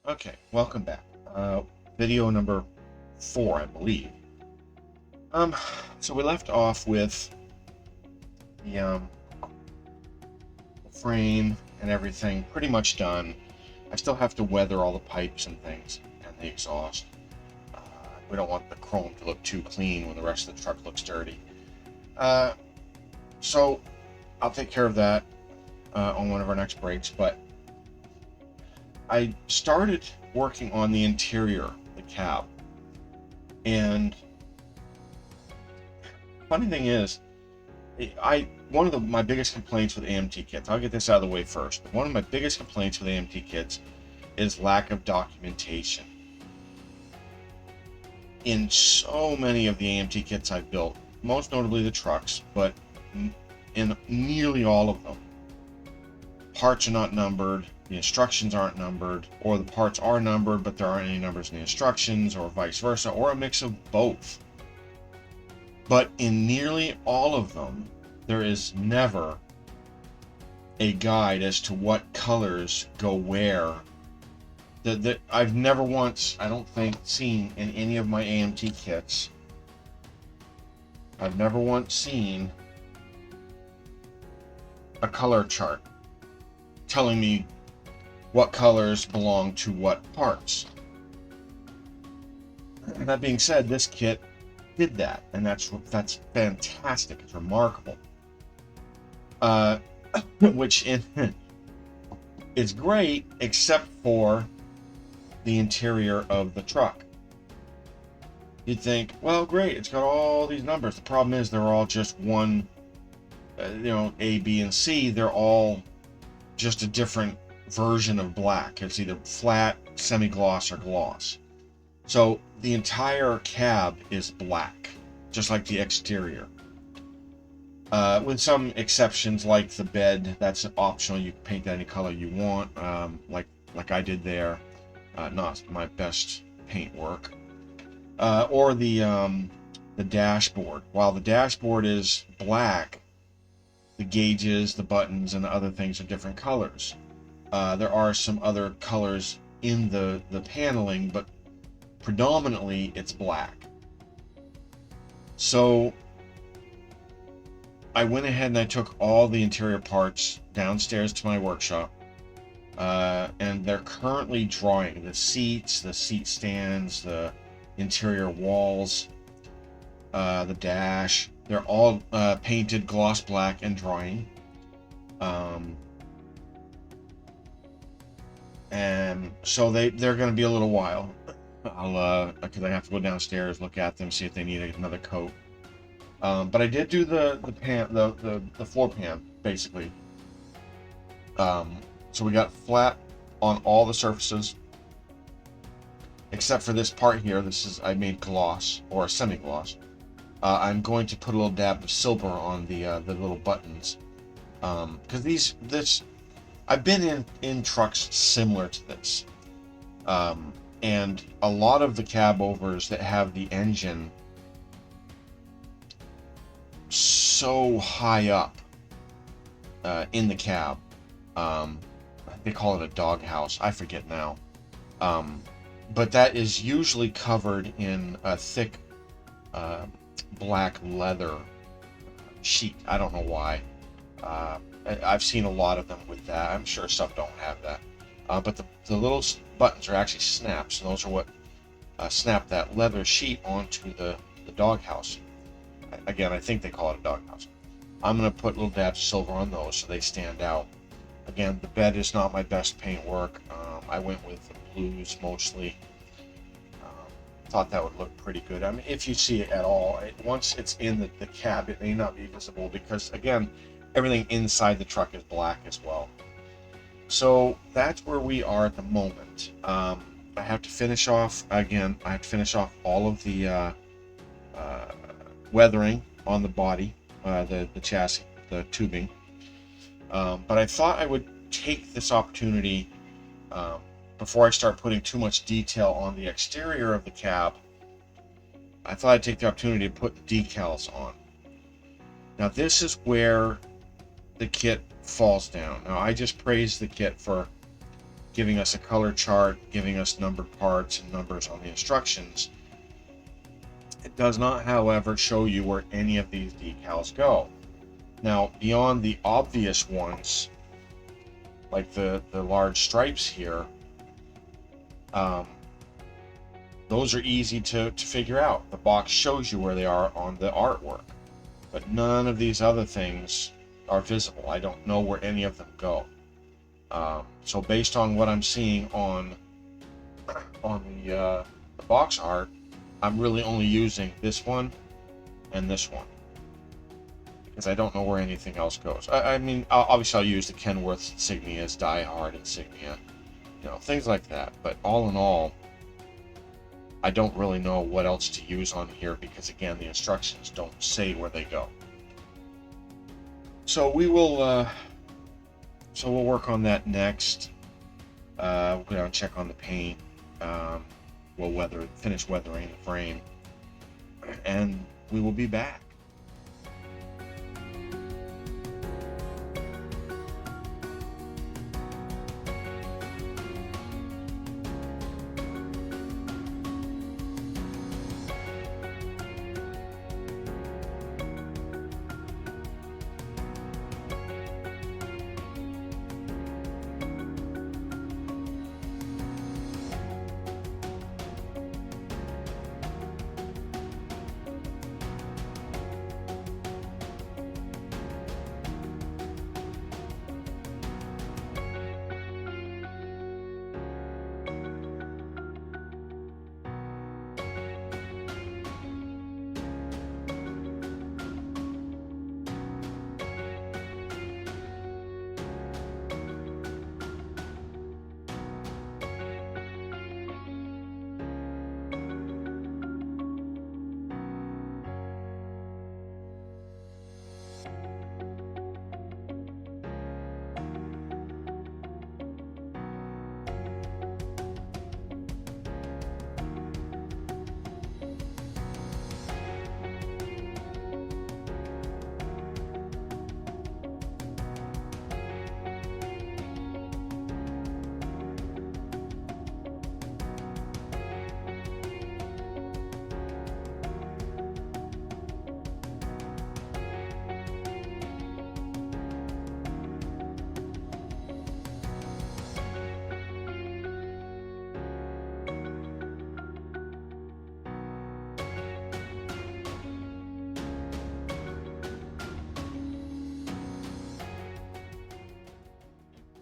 Okay, welcome back. Video number 4, I believe. Um, so we left off with the frame and everything pretty much done. I still have to weather all the pipes and things and the exhaust. We don't want the chrome to look too clean when the rest of the truck looks dirty. So I'll take care of that on one of our next breaks, but I started working on the interior, the cab, and funny thing is, one of my biggest complaints with AMT kits, I'll get this out of the way first, but one of my biggest complaints with AMT kits is lack of documentation. In so many of the AMT kits I've built, most notably the trucks, but in nearly all of them, parts are not numbered, the instructions aren't numbered, or the parts are numbered but there aren't any numbers in the instructions, or vice versa, or a mix of both. But in nearly all of them, there is never a guide as to what colors go where. That I've never once, I don't think, seen in any of my AMT kits. I've never once seen a color chart telling me what colors belong to what parts. That being said, this kit did that, and that's fantastic. It's remarkable. Which is great, except for the interior of the truck. You'd think, well, great, it's got all these numbers. The problem is they're all just one, A, B, and C. They're all just a different version of black. It's either flat, semi-gloss, or gloss. So the entire cab is black, just like the exterior. With some exceptions, like the bed, that's optional. You can paint that any color you want, like I did there. Not my best paint work. Or the dashboard. While the dashboard is black, the gauges, the buttons, and the other things are different colors. There are some other colors in the paneling, but predominantly it's black. So I went ahead and I took all the interior parts downstairs to my workshop, and they're currently drawing the seats, the seat stands, the interior walls, the dash. They're all painted gloss black and drying. And so they're going to be a little while. Because I have to go downstairs, look at them, see if they need another coat. But I did do the floor pan, basically. So we got flat on all the surfaces, except for this part here. I made gloss, or semi-gloss. I'm going to put a little dab of silver on the little buttons, because I've been in trucks similar to this, and a lot of the cab overs that have the engine so high up in the cab, they call it a doghouse, I forget now, but that is usually covered in a thick black leather sheet. I don't know why. I've seen a lot of them with that. I'm sure some don't have that, but the little buttons are actually snaps, and those are what snap that leather sheet onto the doghouse. Again, I think they call it a doghouse. I'm going to put little dabs of silver on those so they stand out. Again, the bed is not my best paint work. I went with the blues mostly. Thought that would look pretty good. I mean, if you see it at all, once it's in the cab, it may not be visible because, again, everything inside the truck is black as well. So that's where we are at the moment. I have to finish off, all of the weathering on the body, the chassis, the tubing. But I thought I would take this opportunity, before I start putting too much detail on the exterior of the cab, I thought I'd take the opportunity to put the decals on. Now this is where the kit falls down. Now I just praised the kit for giving us a color chart, giving us numbered parts and numbers on the instructions. It does not, however, show you where any of these decals go. Now, beyond the obvious ones, like the large stripes here, those are easy to figure out. The box shows you where they are on the artwork, but none of these other things are visible. I don't know where any of them go. So based on what I'm seeing on the box art, I'm really only using this one and this one, because I don't know where anything else goes. I mean, obviously I'll use the Kenworth insignias, Die Hard insignia, you know, things like that. But all in all, I don't really know what else to use on here, because again, the instructions don't say where they go. So we will, we'll work on that next. We'll go down and check on the paint. We'll finish weathering the frame, and we will be back.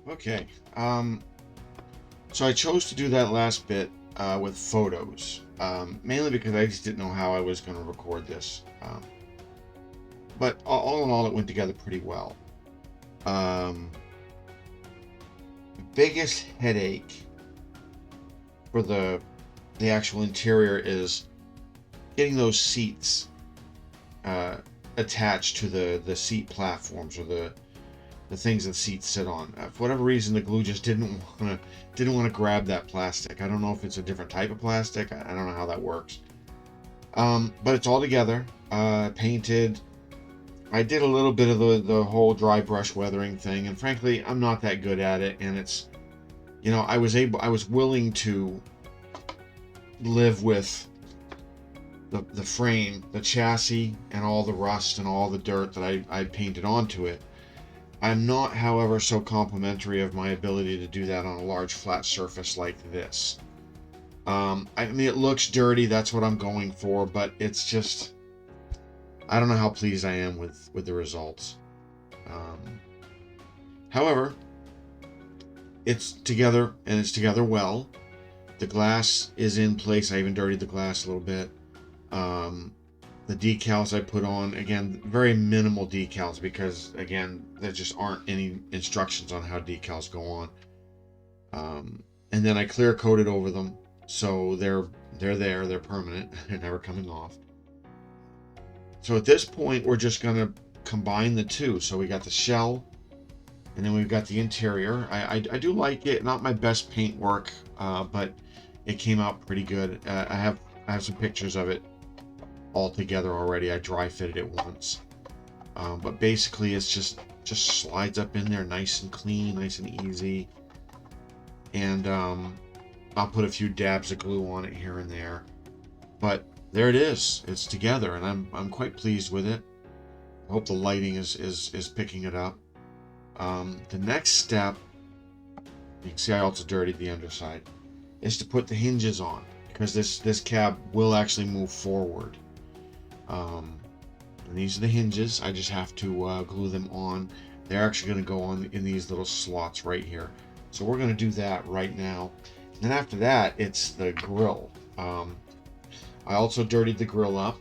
Okay, so I chose to do that last bit with photos, mainly because I just didn't know how I was going to record this. But all in all, it went together pretty well. Biggest headache for the actual interior is getting those seats attached to the seat platforms, or the things that seats sit on. For whatever reason, the glue just didn't want to grab that plastic. I don't know if it's a different type of plastic. I don't know how that works. But it's all together, painted. I did a little bit of the whole dry brush weathering thing, and frankly, I'm not that good at it. And it's, you know, I was willing to live with the frame, the chassis, and all the rust and all the dirt that I painted onto it. I'm not, however, so complimentary of my ability to do that on a large flat surface like this. I mean, it looks dirty, that's what I'm going for, but it's just, I don't know how pleased I am with the results. However, it's together, and it's together well. The glass is in place. I even dirtied the glass a little bit. The decals I put on, again, very minimal decals, because again, there just aren't any instructions on how decals go on. And then I clear coated over them, so they're permanent. They're never coming off. So at this point, we're just gonna combine the two. So we got the shell, and then we've got the interior. I do like it. Not my best paint work, but it came out pretty good. I have some pictures of it all together already. I dry fitted it once, but basically it's just slides up in there nice and clean, nice and easy. and I'll put a few dabs of glue on it here and there. But there it is. It's together, and I'm quite pleased with it. I hope the lighting is picking it up. The next step, you can see I also dirtied the underside, is to put the hinges on, because this cab will actually move forward. And these are the hinges. I just have to glue them on. They're actually going to go on in these little slots right here. So we're going to do that right now. And then after that, it's the grill. I also dirtied the grill up.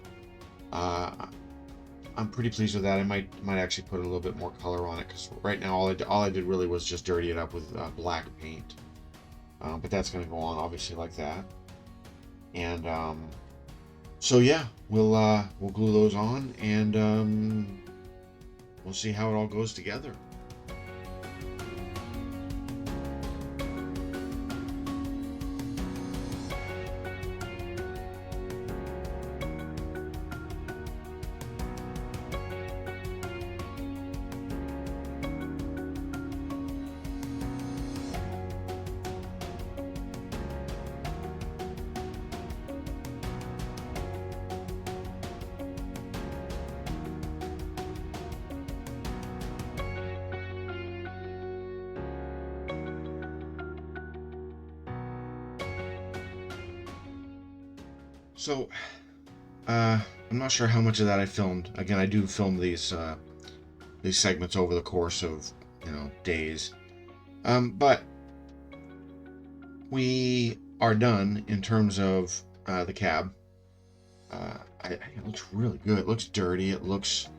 I'm pretty pleased with that. I might actually put a little bit more color on it, because right now all I did really was just dirty it up with black paint. But that's going to go on obviously like that. And so yeah, we'll glue those on, and we'll see how it all goes together. So, I'm not sure how much of that I filmed. Again, I do film these segments over the course of, days. But we are done in terms of the cab. It looks really good. It looks dirty. It looks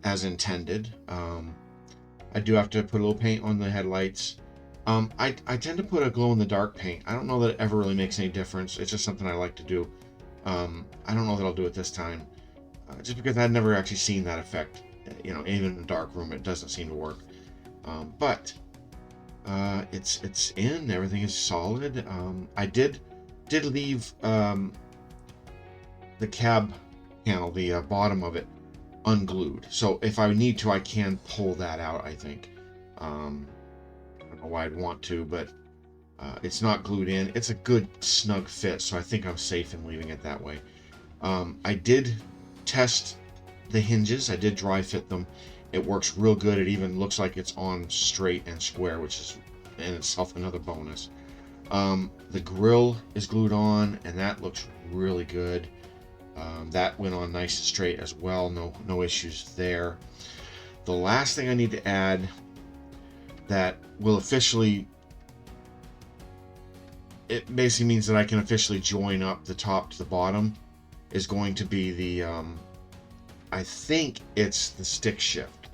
as intended. I do have to put a little paint on the headlights. I tend to put a glow-in-the-dark paint. I don't know that it ever really makes any difference. It's just something I like to do. I don't know that I'll do it this time, just because I've never actually seen that effect. Even in a dark room, it doesn't seem to work. But it's in. Everything is solid. I did leave the cab panel, the bottom of it, unglued. So if I need to, I can pull that out. I think. I don't know why I'd want to, but it's not glued in. It's a good snug fit, so I think I'm safe in leaving it that way. I did test the hinges. I did dry fit them. It works real good. It even looks like it's on straight and square, which is in itself another bonus. The grill is glued on, and that looks really good. That went on nice and straight as well. No issues there. The last thing I need to add that will officially, it basically means that I can officially join up the top to the bottom, is going to be the I think it's the stick shift.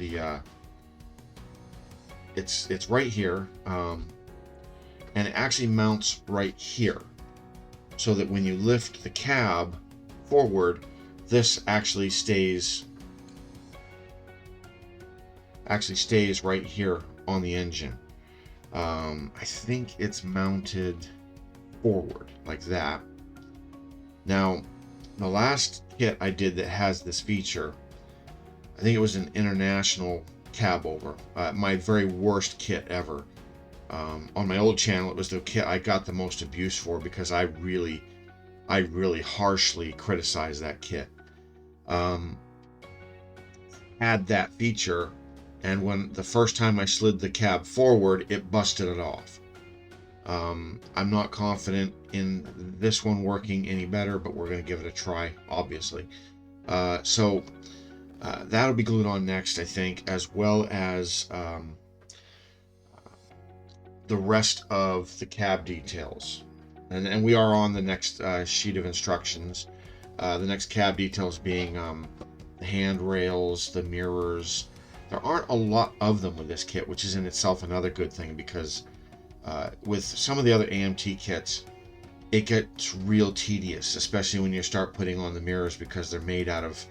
It's right here, and it actually mounts right here, so that when you lift the cab forward, this actually stays right here on the engine. I think it's mounted forward like that. Now, the last kit I did that has this feature, I think it was an international cab over, my very worst kit ever. On my old channel, it was the kit I got the most abuse for, because I really harshly criticized that kit. Had that feature, and when the first time I slid the cab forward, it busted it off. I'm not confident in this one working any better, but we're going to give it a try, obviously. So that'll be glued on next, I think, as well as the rest of the cab details. And we are on the next sheet of instructions. The next cab details being the handrails, the mirrors. There aren't a lot of them with this kit, which is in itself another good thing, because with some of the other AMT kits, it gets real tedious, especially when you start putting on the mirrors, because they're made out of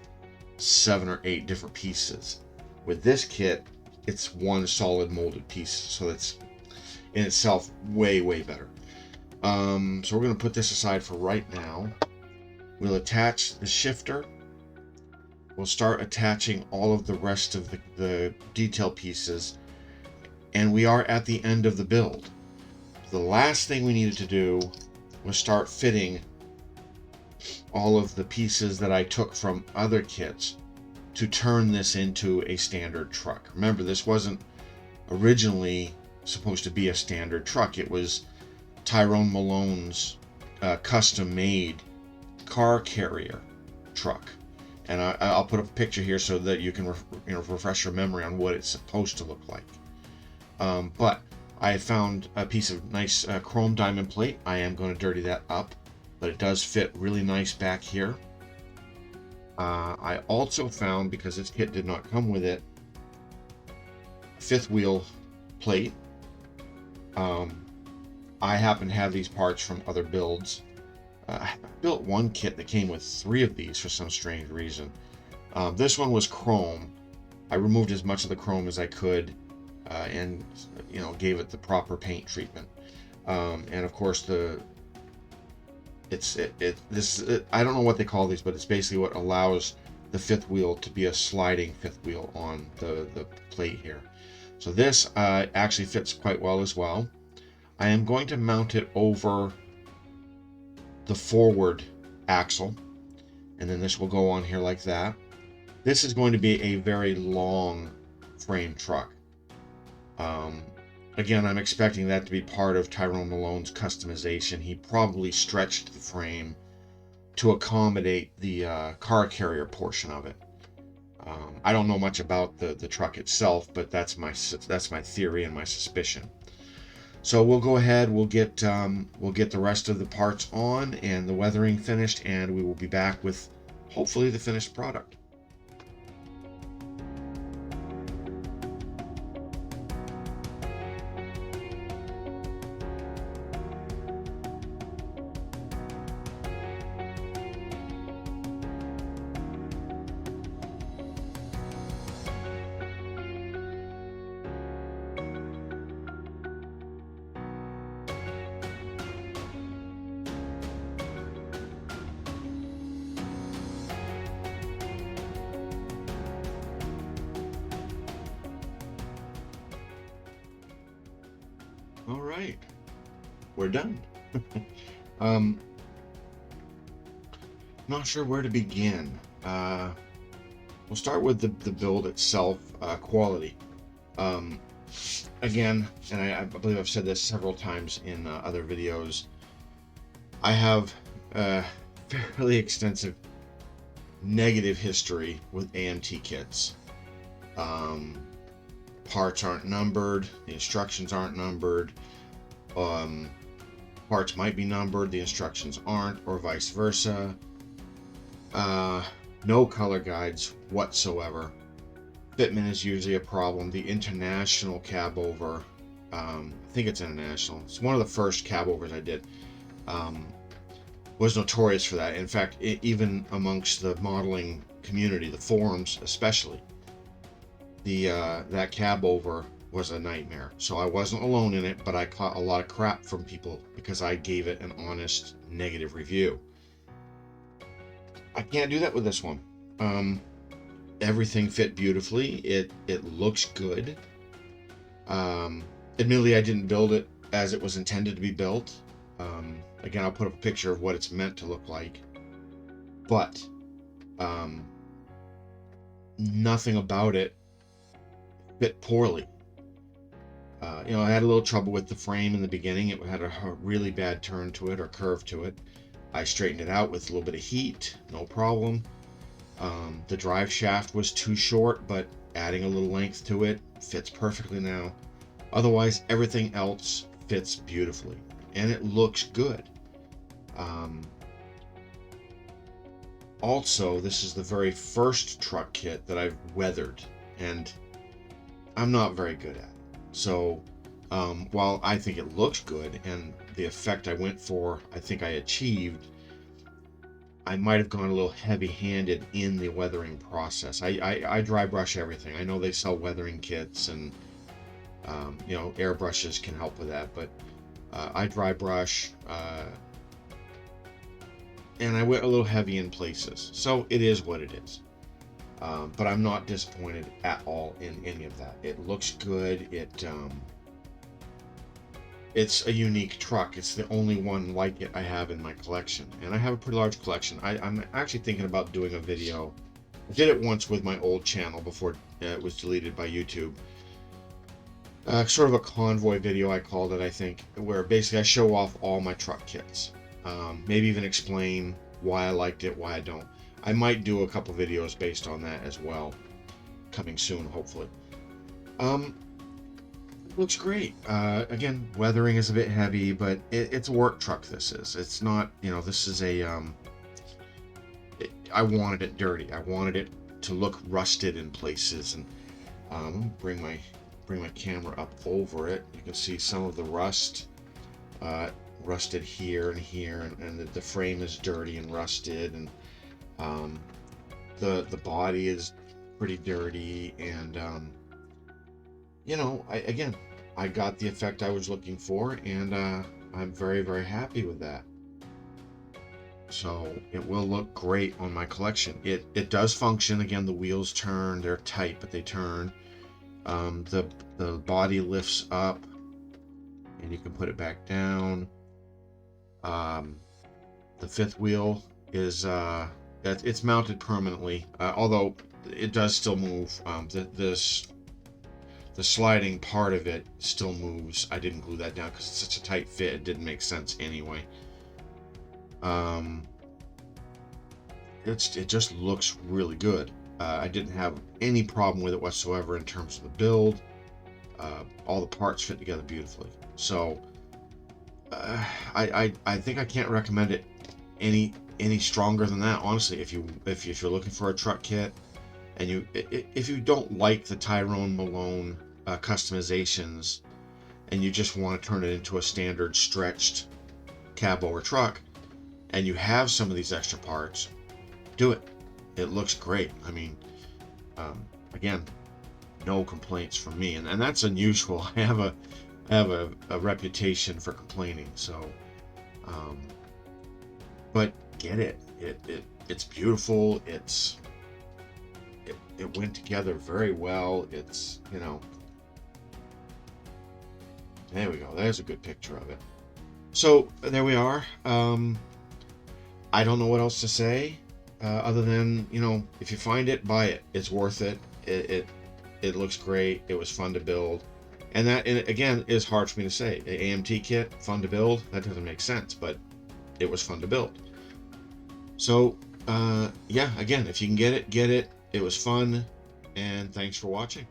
7 or 8 different pieces. With this kit, it's one solid molded piece, so it's in itself way better. So we're going to put this aside for right now. We'll attach the shifter. We'll start attaching all of the rest of the detail pieces, and we are at the end of the build. The last thing we needed to do was start fitting all of the pieces that I took from other kits to turn this into a standard truck. Remember, this wasn't originally supposed to be a standard truck. It was Tyrone Malone's custom-made car carrier truck. And I'll put a picture here so that you can refresh your memory on what it's supposed to look like. But I found a piece of nice chrome diamond plate. I am going to dirty that up, but it does fit really nice back here. I also found, because this kit did not come with it, a fifth wheel plate. I happen to have these parts from other builds. I built one kit that came with 3 of these for some strange reason. This one was chrome. I removed as much of the chrome as I could, and gave it the proper paint treatment. And of course, I don't know what they call these, but it's basically what allows the fifth wheel to be a sliding fifth wheel on the plate here. So this actually fits quite well as well. I am going to mount it over the forward axle, and then this will go on here like that. This is going to be a very long frame truck. Again, I'm expecting that to be part of Tyrone Malone's customization. He probably stretched the frame to accommodate the car carrier portion of it. I don't know much about the truck itself, but that's my theory and my suspicion. So we'll go ahead, we'll get the rest of the parts on and the weathering finished, and we will be back with hopefully the finished product. All right, we're done. Not sure where to begin. We'll start with the build itself, quality. Again, and I believe I've said this several times in other videos, I have a fairly extensive negative history with AMT kits. Parts aren't numbered, the instructions aren't numbered, parts might be numbered, the instructions aren't, or vice versa. No color guides whatsoever. Fitment is usually a problem. The international cab over, I think it's international, it's one of the first cab overs I did, was notorious for that. In fact, even amongst the modeling community, the forums especially, that cab over was a nightmare. So I wasn't alone in it, but I caught a lot of crap from people because I gave it an honest negative review. I can't do that with this one. Everything fit beautifully. It looks good. Admittedly, I didn't build it as it was intended to be built. Again, I'll put up a picture of what it's meant to look like. But nothing about it fit poorly. I had a little trouble with the frame in the beginning. It had a really bad turn to it, or curve to it. I straightened it out with a little bit of heat, no problem. The drive shaft was too short, but adding a little length to it fits perfectly now. Otherwise, everything else fits beautifully, and it looks good. Also, this is the very first truck kit that I've weathered, and I'm not very good at it. So while I think it looks good and the effect I went for, I think I achieved, I might have gone a little heavy-handed in the weathering process. I dry brush everything. I know they sell weathering kits, and airbrushes can help with that, but I dry brush, and I went a little heavy in places. So it is what it is. But I'm not disappointed at all in any of that. It looks good. it's a unique truck. It's the only one like it I have in my collection, and I have a pretty large collection. I'm actually thinking about doing a video. I did it once with my old channel before it was deleted by YouTube. Sort of a convoy video, I called it, I think, where basically I show off all my truck kits. Maybe even explain why I liked it, why I don't. I might do a couple videos based on that as well, coming soon, hopefully. Looks great. Again, weathering is a bit heavy, but it's a work truck. This is. It's not. You know, this is a. I wanted it dirty. I wanted it to look rusted in places, and bring my camera up over it. You can see some of the rust, rusted here and here, and the frame is dirty and rusted, and the body is pretty dirty, and you know, I got the effect I was looking for, and I'm very, very happy with that. So it will look great on my collection. It does function. Again, the wheels turn. They're tight, but they turn. The body lifts up, and you can put it back down. The fifth wheel is it's mounted permanently, although it does still move. The sliding part of it still moves. I didn't glue that down because it's such a tight fit. It didn't make sense anyway. It just looks really good. I didn't have any problem with it whatsoever in terms of the build. All the parts fit together beautifully. So I think I can't recommend it any stronger than that. Honestly, if you're looking for a truck kit, and if you don't like the Tyrone Malone customizations, and you just want to turn it into a standard stretched cab over truck, and you have some of these extra parts, do it. It looks great. I mean, again, no complaints from me, and that's unusual. I have a reputation for complaining, so but get it. It's beautiful. It went together very well. It's, you know, there we go. There's a good picture of it. So there we are. I don't know what else to say, other than, you know, if you find it, buy it. It's worth it. It looks great. It was fun to build, and again is hard for me to say. The AMT kit, fun to build. That doesn't make sense, but it was fun to build. So yeah, again, if you can get it, get it. It was fun, and thanks for watching.